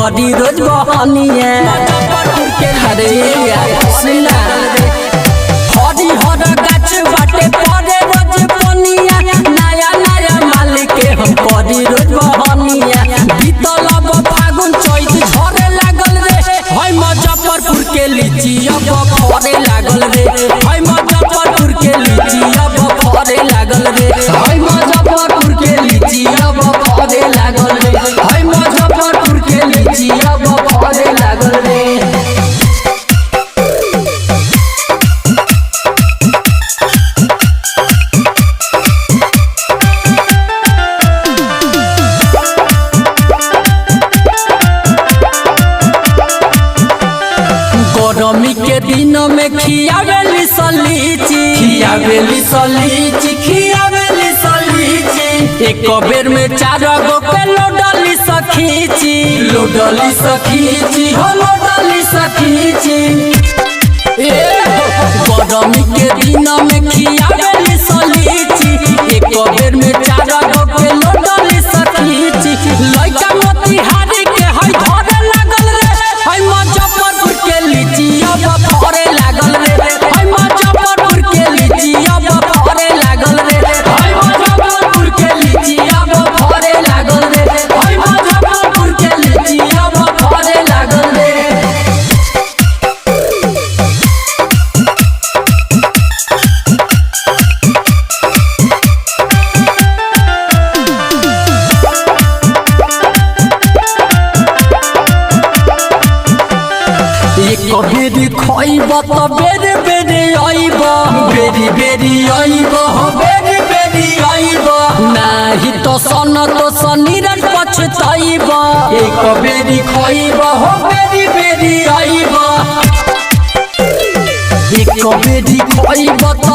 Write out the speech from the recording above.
करी रोज बहनिया हरे सुना हरी हर गाछ बाटे पड़े रोज पनिया नया नया मालिक के हम करी रोज बहनिया बीतल अब फागुन चैत झरे लागल रे है मुजफ्फरपुर के लीची अब फरे लागल रे है मुजफ्फरपुर के लीची अब फरे लागल रे है मुजफ्फरपुर के लीची अब फरे लागल रे है मुजफ्फरपुर के लीची अब फरे लागल रे। गरमी के दिन में खियावेली सलीची एक बेर में 4 गो पे लोडली सखीची हो लोडली सखीची गरमी के दिन में खियावेली सलीची एक बेर में 4 गो पे लोडली सखीची लइका मोतिहारी के है धरे लागल रे है मुजफ्फरपुर के लीची अब फरे लागल रे है मुजफ्फरपुर के लीची अब फरे लागल रे है मुजफ्फरपुर के लीची अब फरे लागल रे है मुजफ्फरपुर के लीची अब फरे लागल रे। एक बेरी खइब त बेरी बेरी आइब नाही तो सन तो सनीरज पछताइब एक बेरी खइब हो बेरी बेरी आइब एक बेरी खइब त